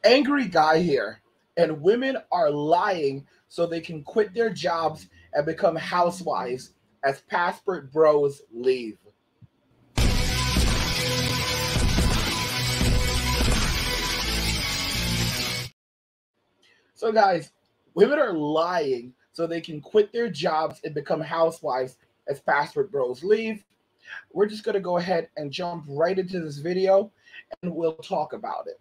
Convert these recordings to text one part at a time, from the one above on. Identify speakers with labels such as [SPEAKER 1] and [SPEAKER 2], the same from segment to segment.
[SPEAKER 1] Angry guy here. And women are lying so they can quit their jobs and become housewives as passport bros leave. So, guys, women are lying so they can quit their jobs and become housewives as passport bros leave. We're just going to go ahead and jump right into this video and we'll talk about it.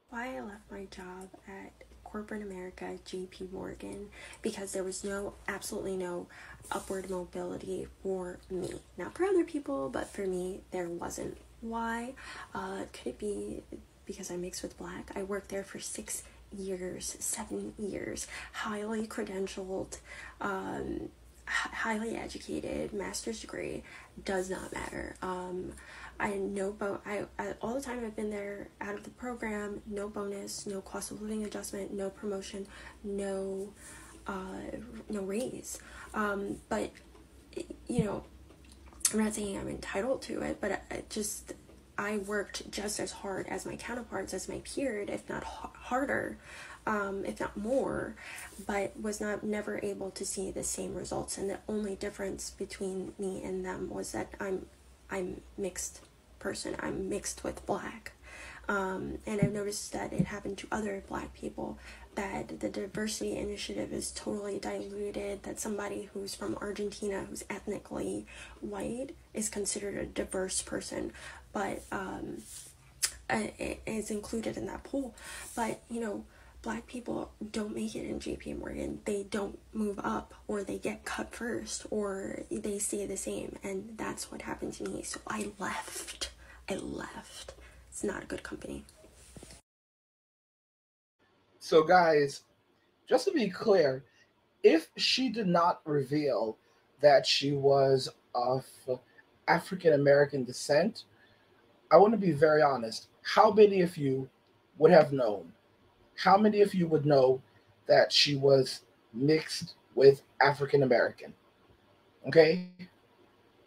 [SPEAKER 2] Why I left my job at corporate America, JP Morgan, because there was absolutely no upward mobility for me. Not for other people, but for me, there wasn't. Why? Could it be because I'm mixed with black? I worked there for 6 years, 7 years, highly credentialed, highly educated, master's degree, does not matter. I no I all the time I've been there out of the program, no bonus, no cost of living adjustment, no promotion, no no raise. But you know, I'm not saying I'm entitled to it, but I worked just as hard as my counterparts, as my peers, if not harder, if not more, but was not never able to see the same results. And the only difference between me and them was that I'm mixed person. I'm mixed with black. And I've noticed that it happened to other black people, that the diversity initiative is totally diluted, that somebody who's from Argentina, who's ethnically white, is considered a diverse person, but is included in that pool. But, black people don't make it in JP Morgan. They don't move up, or they get cut first, or they stay the same. And that's what happened to me. So I left. It's not a good company.
[SPEAKER 1] So, guys, just to be clear, if she did not reveal that she was of African American descent, I want to be very honest. How many of you would have known? How many of you would know that she was mixed with African American? Okay?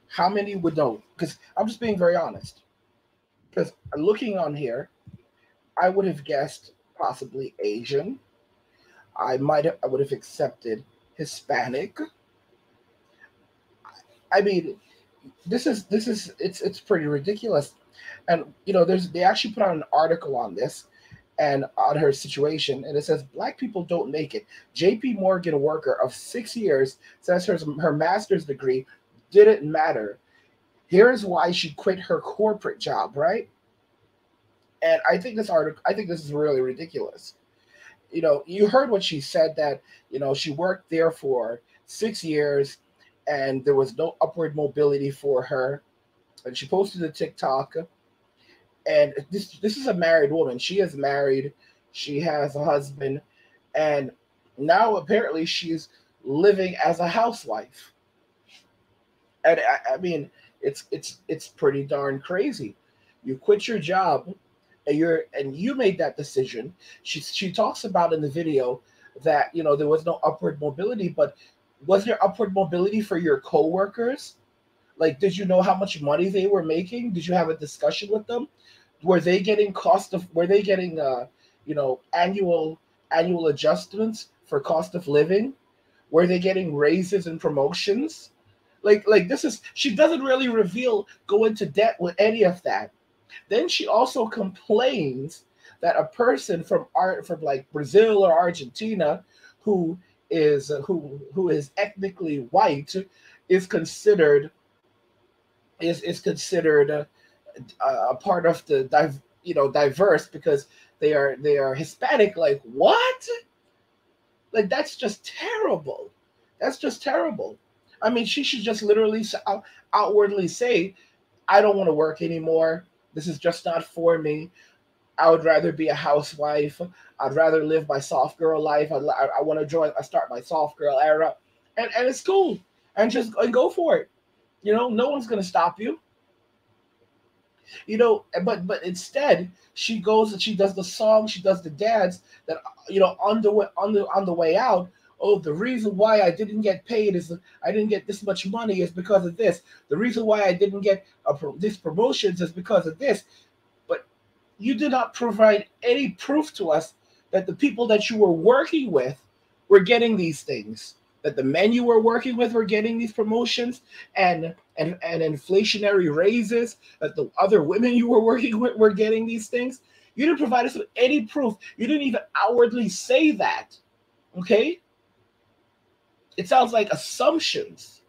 [SPEAKER 1] How many would know? Because I'm just being very honest. Because looking on here, I would have guessed possibly Asian. I would have accepted Hispanic. I mean, this is it's pretty ridiculous. And they actually put out an article on this and on her situation, and it says black people don't make it. JP Morgan worker of 6 years says her master's degree didn't matter. Here's why she quit her corporate job, right? And I think this is really ridiculous. You heard what she said, that she worked there for 6 years and there was no upward mobility for her. And she posted a TikTok, and this is a married woman. She is married, she has a husband, and now apparently she's living as a housewife. And I mean, it's pretty darn crazy. You quit your job, and you made that decision. She talks about in the video that there was no upward mobility, but was there upward mobility for your coworkers? Like, did you know how much money they were making? Did you have a discussion with them? Were they getting annual adjustments for cost of living? Were they getting raises and promotions? Like this is She doesn't really go into debt with any of that. Then she also complains that a person from like Brazil or Argentina who is ethnically white is considered a part of the diverse because they are Hispanic. Like, what? Like, that's just terrible. That's just terrible. I mean, she should just literally outwardly say, I don't want to work anymore. This is just not for me. I would rather be a housewife. I'd rather live my soft girl life. I want to start my soft girl era. And it's cool. And go for it. No one's going to stop you. But instead she goes and she does the song, she does the dance that on the way out. Oh, the reason why I didn't get paid is I didn't get this much money is because of this. The reason why I didn't get these promotions is because of this. But You did not provide any proof to us that the people that you were working with were getting these things, that the men you were working with were getting these promotions and inflationary raises, that the other women you were working with were getting these things. You didn't provide us with any proof. You didn't even outwardly say that. Okay? It sounds like assumptions.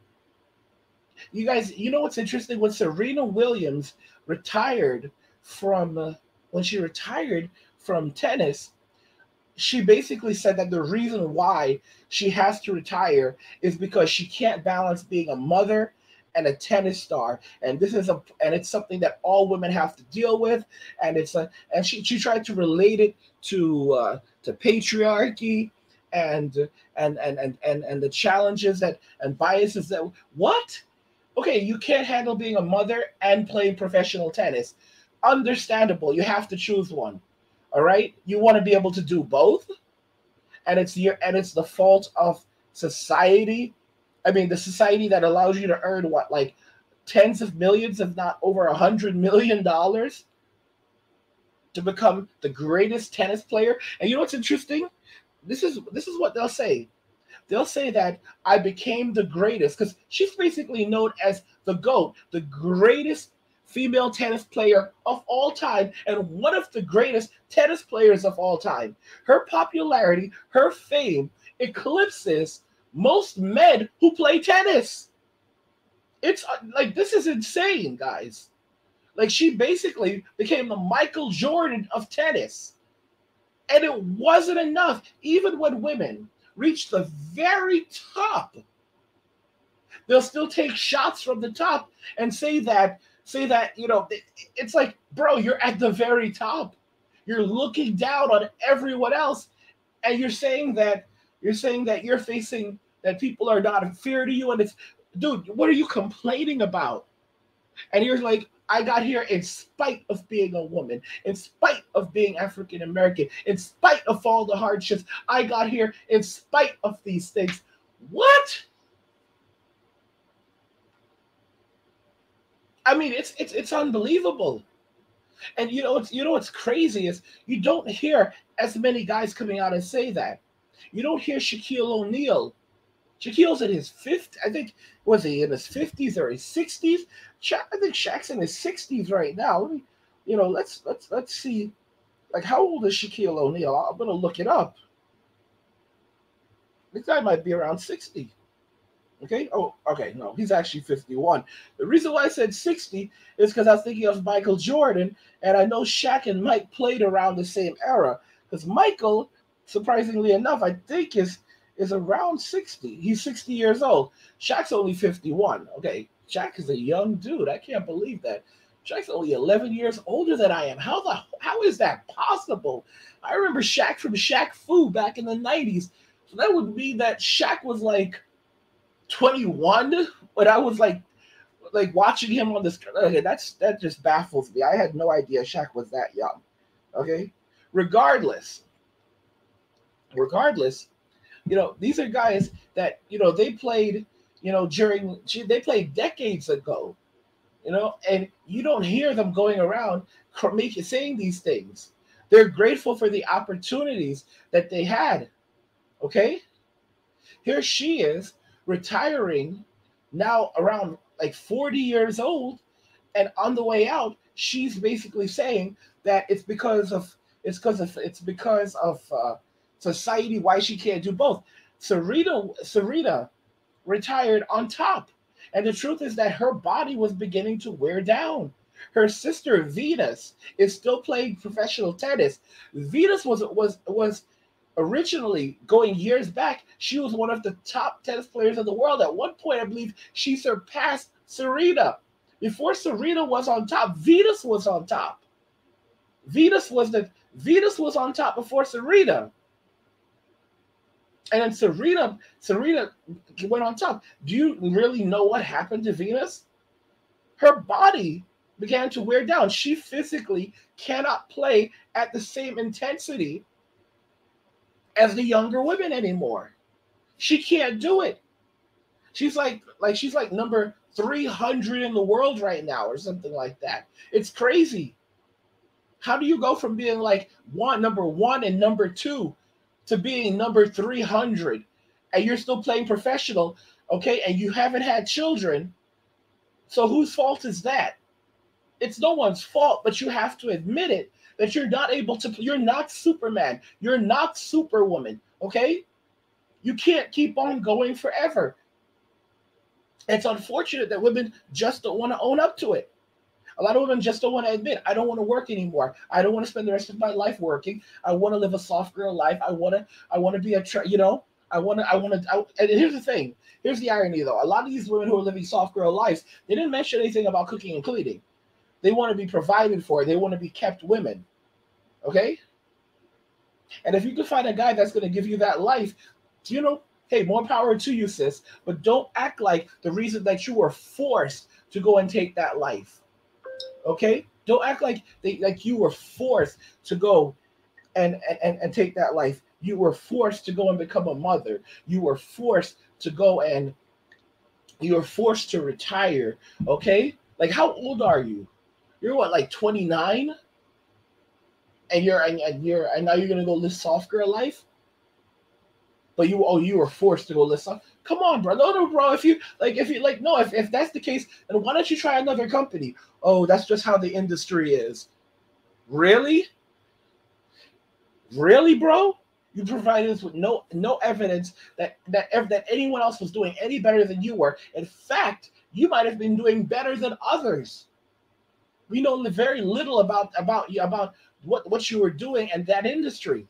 [SPEAKER 1] You guys, you know what's interesting? When Serena Williams retired from when she retired from tennis, she basically said that the reason why she has to retire is because she can't balance being a mother and a tennis star, and it's something that all women have to deal with, and she tried to relate it to patriarchy and and the challenges that and biases that what. Okay, you can't handle being a mother and playing professional tennis. Understandable. You have to choose one. All right? You want to be able to do both, and it's the fault of society. I mean, the society that allows you to earn what, like tens of millions, if not over $100 million, to become the greatest tennis player. And you know what's interesting? This is what they'll say. They'll say that I became the greatest because she's basically known as the GOAT, the greatest female tennis player of all time, and one of the greatest tennis players of all time. Her popularity, her fame eclipses most men who play tennis. It's like this is insane, guys. Like she basically became the Michael Jordan of tennis. And it wasn't enough. Even when women reach the very top, they'll still take shots from the top and say that it's like, bro, you're at the very top. You're looking down on everyone else, and you're saying that you're facing that people are not fair to you, and it's, dude, what are you complaining about? And you're like, I got here in spite of being a woman, in spite of being African American, in spite of all the hardships. I got here in spite of these things. What? I mean, it's unbelievable. And what's crazy is you don't hear as many guys coming out and say that. You don't hear Shaquille O'Neal. Shaquille's in his 50s. I think, was he in his 50s or his 60s? I think Shaq's in his 60s right now. Let's see. Like, how old is Shaquille O'Neal? I'm gonna look it up. This guy might be around 60. Okay. Oh, okay. No, he's actually 51. The reason why I said 60 is because I was thinking of Michael Jordan, and I know Shaq and Mike played around the same era. Because Michael, surprisingly enough, I think is around 60. He's 60 years old. Shaq's only 51. Okay. Shaq is a young dude. I can't believe that. Shaq's only 11 years older than I am. How is that possible? I remember Shaq from Shaq Fu back in the 90s. So that would mean that Shaq was like 21 when I was like watching him on this. Okay, that just baffles me. I had no idea Shaq was that young. Okay, regardless, regardless, these are guys that they played they played decades ago. And you don't hear them going around saying these things. They're grateful for the opportunities that they had. Okay, here she is retiring now around like 40 years old, and on the way out she's basically saying that it's because of society why she can't do both. Serena retired on top, and the truth is that her body was beginning to wear down. Her sister Venus is still playing professional tennis. Venus was originally, going years back, she was one of the top tennis players in the world. At one point, I believe she surpassed Serena. Before Serena was on top, Venus was on top. Venus was on top before Serena. And then Serena went on top. Do you really know what happened to Venus? Her body began to wear down. She physically cannot play at the same intensity as the younger women anymore. She can't do it. She's like number 300 in the world right now or something like that. It's crazy. How do you go from being like number one and number two to being number 300 and you're still playing professional, okay, and you haven't had children? So whose fault is that? It's no one's fault, but you have to admit it that you're not able to, you're not Superman, you're not Superwoman, okay? You can't keep on going forever. It's unfortunate that women just don't want to own up to it. A lot of women just don't want to admit, I don't want to work anymore. I don't want to spend the rest of my life working. I want to live a soft girl life. I want to be and here's the thing. Here's the irony though. A lot of these women who are living soft girl lives, they didn't mention anything about cooking and cleaning. They want to be provided for. They want to be kept women. Okay? And if you can find a guy that's going to give you that life, hey, more power to you, sis. But don't act like the reason that you were forced to go and take that life. Okay? Don't act like you were forced to go and take that life. You were forced to go and become a mother. You were forced to go and you were forced to retire. Okay? Like, how old are you? You're what, like 29? And now you're gonna go live soft girl life? But you were forced to go live soft. Come on, bro. No, bro. If that's the case, then why don't you try another company? Oh, that's just how the industry is. Really? Really, bro? You provided us with no evidence that anyone else was doing any better than you were. In fact, you might have been doing better than others. We know very little about what you were doing in that industry.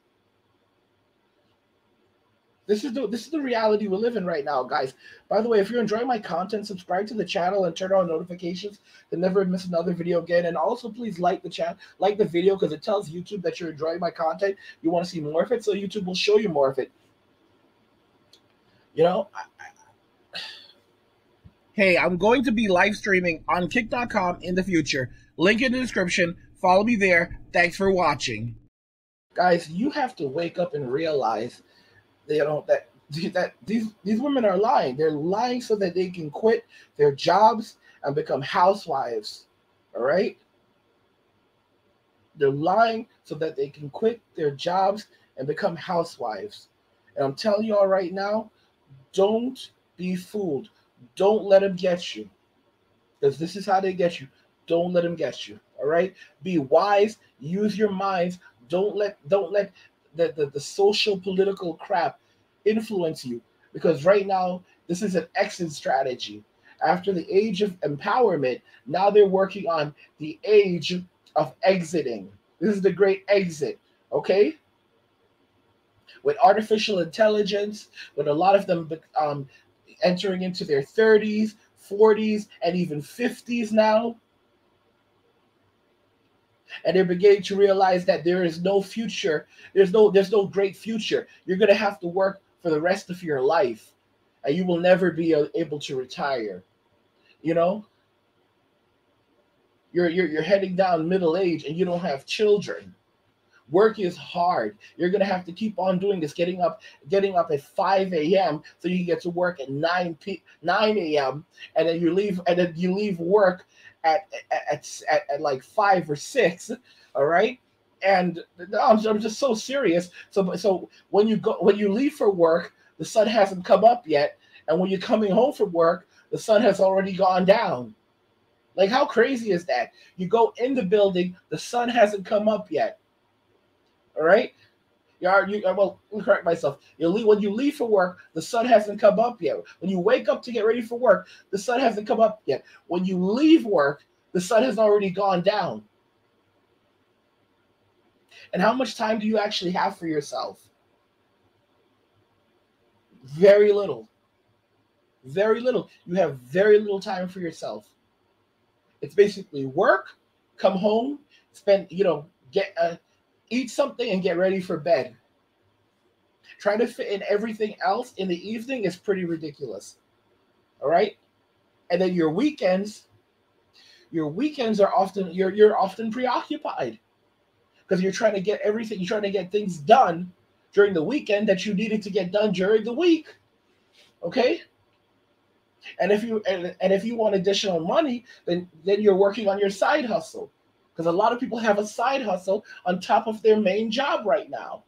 [SPEAKER 1] This is the reality we live in right now, guys. By the way, if you're enjoying my content, subscribe to the channel and turn on notifications to never miss another video again. And also, please like the channel, like the video, because it tells YouTube that you're enjoying my content. You want to see more of it, so YouTube will show you more of it. Hey, I'm going to be live streaming on kick.com in the future. Link in the description. Follow me there. Thanks for watching. Guys, you have to wake up and realize that these women are lying. They're lying so that they can quit their jobs and become housewives. All right? They're lying so that they can quit their jobs and become housewives. And I'm telling you all right now, don't be fooled. Don't let them get you. Because this is how they get you. Don't let them get you. All right? Be wise. Use your minds. Don't let the social political crap influence you. Because right now, this is an exit strategy. After the age of empowerment, now they're working on the age of exiting. This is the great exit. Okay? With artificial intelligence, with a lot of them entering into their 30s, 40s, and even 50s now. And they're beginning to realize that there is no future. There's no great future. You're going to have to work for the rest of your life. And you will never be able to retire. You're heading down middle age and you don't have children. Work is hard. You're going to have to keep on doing this, getting up at 5 a.m. so you can get to work at 9 a.m. and then you leave work at like 5 or 6. All right? And I'm just so serious. So when you leave for work, the sun hasn't come up yet, and when you're coming home from work, the sun has already gone down. Like, how crazy is that? You go in the building, the sun hasn't come up yet. All right? Let me correct myself. When you leave for work, the sun hasn't come up yet. When you wake up to get ready for work, the sun hasn't come up yet. When you leave work, the sun has already gone down. And how much time do you actually have for yourself? Very little. Very little. You have very little time for yourself. It's basically work, come home, eat something and get ready for bed. Trying to fit in everything else in the evening is pretty ridiculous. All right? And then your weekends are often you're often preoccupied because you're trying to get things done during the weekend that you needed to get done during the week. Okay? And if you want additional money, then you're working on your side hustle. because a lot of people have a side hustle on top of their main job right now.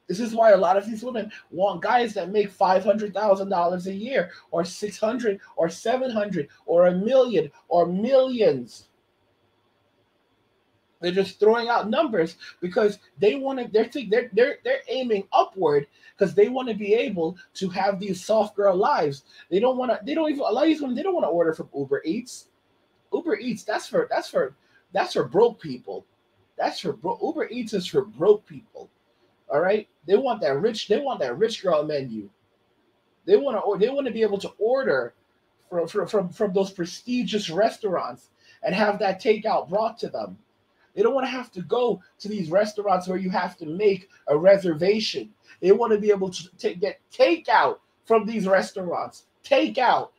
[SPEAKER 1] This is why a lot of these women want guys that make $500,000 a year, or 600, or 700, or a million, or millions. They're just throwing out numbers because they want to. They're aiming upward because they want to be able to have these soft girl lives. They don't want to. They don't even. A lot of these women, they don't want to order from Uber Eats. Uber Eats, that's for broke people. Uber Eats is for broke people. All right, they want that rich girl menu. They want to be able to order from those prestigious restaurants and have that takeout brought to them. They don't want to have to go to these restaurants where you have to make a reservation. They want to be able to get takeout from these restaurants. Takeout.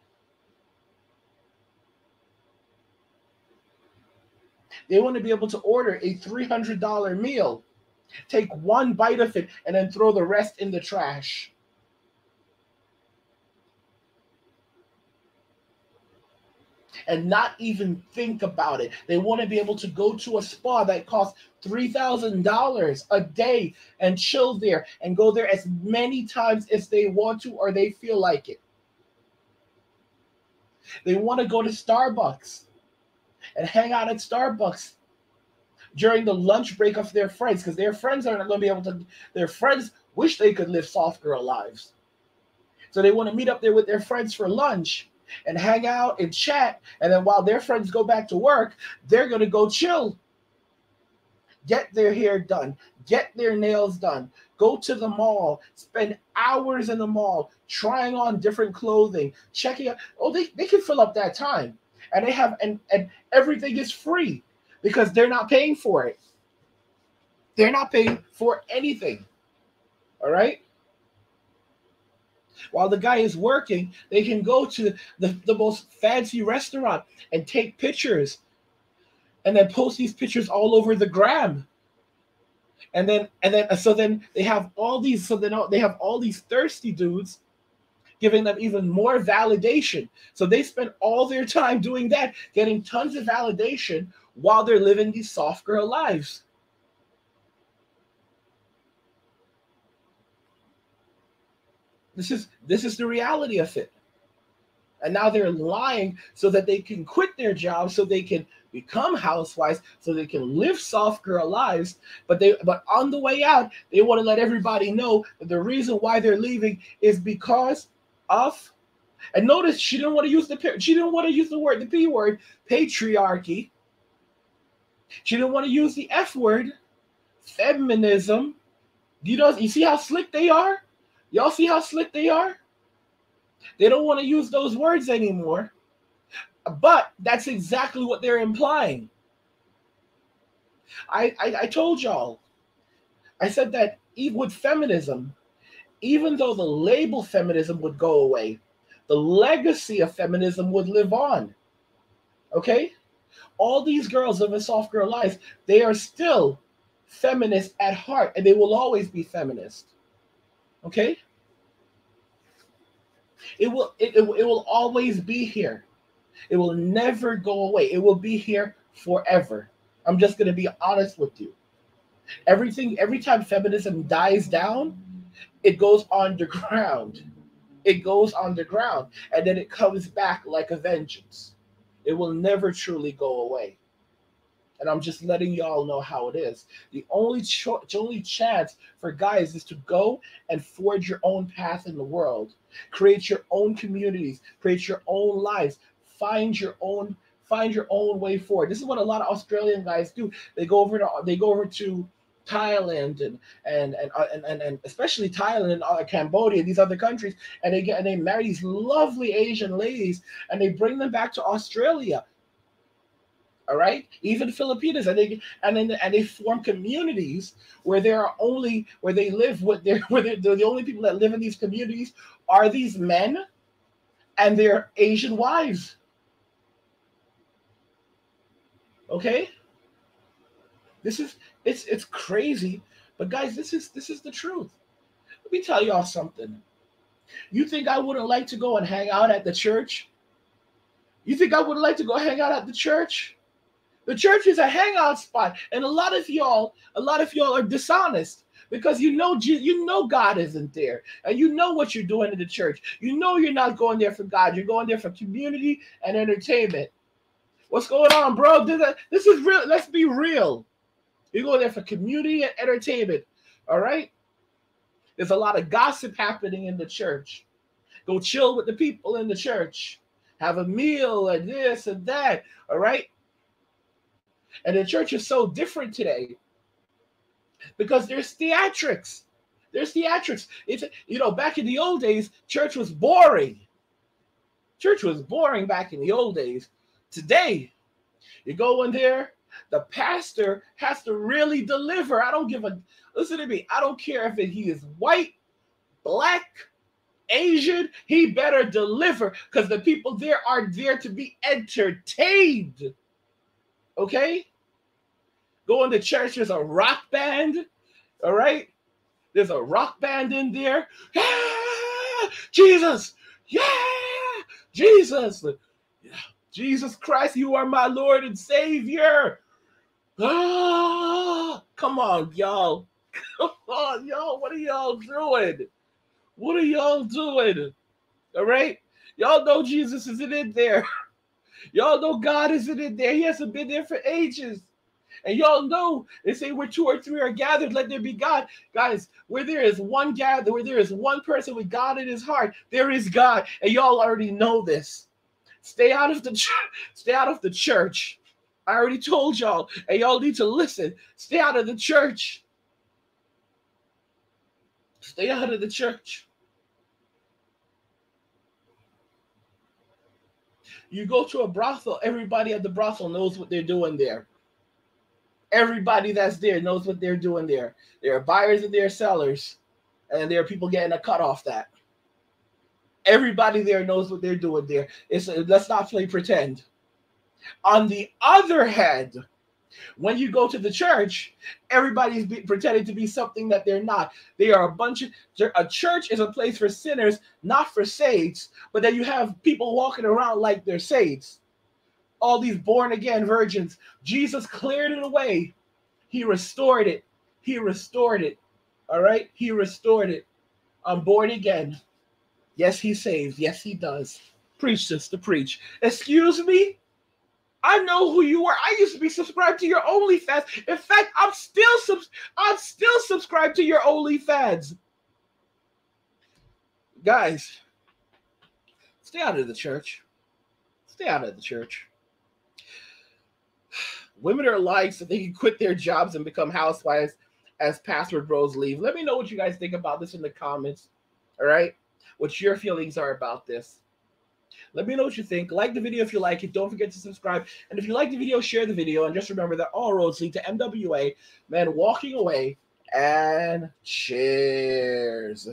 [SPEAKER 1] They want to be able to order a $300 meal, take one bite of it, and then throw the rest in the trash. And not even think about it. They want to be able to go to a spa that costs $3,000 a day and chill there and go there as many times as they want to or they feel like it. They want to go to Starbucks and hang out at Starbucks during the lunch break of their friends, because their friends aren't going to be able to. Their friends wish they could live soft girl lives. So they want to meet up there with their friends for lunch and hang out and chat. And then while their friends go back to work, they're going to go chill, get their hair done, get their nails done, go to the mall, spend hours in the mall trying on different clothing, checking out. Oh, they can fill up that time. And they have and everything is free because they're not paying for it. They're not paying for anything. All right? While the guy is working, they can go to the most fancy restaurant and take pictures and then post these pictures all over the gram. And then they have all these thirsty dudes giving them even more validation. So they spend all their time doing that, getting tons of validation while they're living these soft girl lives. This is the reality of it. And now they're lying so that they can quit their job, so they can become housewives, so they can live soft girl lives. But on the way out, they want to let everybody know that the reason why they're leaving is because of. And notice she didn't want to use the P word, patriarchy. She didn't want to use the F word, feminism. You see how slick they are? Y'all see how slick they are? They don't want to use those words anymore. But that's exactly what they're implying. I told y'all. I said that even with feminism, even though the label feminism would go away, the legacy of feminism would live on. Okay? All these girls live in soft girl lives. They are still feminist at heart, and they will always be feminist. Okay? It will always be here. It will never go away. It will be here forever. I'm just going to be honest with you. Every time feminism dies down, it goes underground. It goes underground, and then it comes back like a vengeance. It will never truly go away. And I'm just letting y'all know how it is. The only chance for guys is to go and forge your own path in the world. Create your own communities. Create your own lives. Find your own way forward. This is what a lot of Australian guys do. They go over to Thailand and especially Thailand and Cambodia and these other countries, and they marry these lovely Asian ladies and they bring them back to Australia. All right, even Filipinas, and they form communities where they live with where the only people that live in these communities are these men and their Asian wives. Okay, it's crazy, but guys, this is the truth. Let me tell y'all something. You think I wouldn't like to go and hang out at the church? You think I would like to go hang out at the church? The church is a hangout spot, and a lot of y'all are dishonest because you know God isn't there, and you know what you're doing in the church. You know you're not going there for God. You're going there for community and entertainment. What's going on, bro? This is real. Let's be real. You're going there for community and entertainment. All right. There's a lot of gossip happening in the church. Go chill with the people in the church. Have a meal and this and that. All right. And the church is so different today because there's theatrics. There's theatrics. It's, back in the old days, church was boring. Church was boring back in the old days. Today, you go in there, the pastor has to really deliver. Listen to me. I don't care if he is white, black, Asian, he better deliver because the people there are there to be entertained. Okay? Going to church, there's a rock band. All right? There's a rock band in there. Yeah! Jesus! Yeah! Jesus! Yeah. Jesus Christ, you are my Lord and Savior. Ah! Come on, y'all. Come on, y'all. What are y'all doing? What are y'all doing? All right? Y'all know Jesus isn't in there. Y'all know God isn't in there. He hasn't been there for ages. And y'all know they say where 2 or 3 are gathered, let there be God. Guys, where there is one gather, where there is one person with God in his heart, there is God. And y'all already know this. Stay out of the stay out of the church. I already told y'all, and y'all need to listen. Stay out of the church. Stay out of the church. You go to a brothel, everybody at the brothel knows what they're doing there. Everybody that's there knows what they're doing there. There are buyers and there are sellers, and there are people getting a cut off that. Everybody there knows what they're doing there. Let's not play pretend. On the other hand, when you go to the church, everybody's pretending to be something that they're not. They are a church is a place for sinners, not for saints, but then you have people walking around like they're saints. All these born again virgins. Jesus cleared it away. He restored it. He restored it. All right? He restored it. I'm born again. Yes, he saves. Yes, he does. Preach, sister, preach. Excuse me? I know who you are. I used to be subscribed to your OnlyFans. In fact, I'm still subscribed to your OnlyFans. Guys, stay out of the church. Stay out of the church. Women are lying so they can quit their jobs and become housewives as password bros leave. Let me know what you guys think about this in the comments. All right? What your feelings are about this. Let me know what you think. Like the video if you like it. Don't forget to subscribe. And if you like the video, share the video. And just remember that all roads lead to MWA. Man, walking away. And cheers.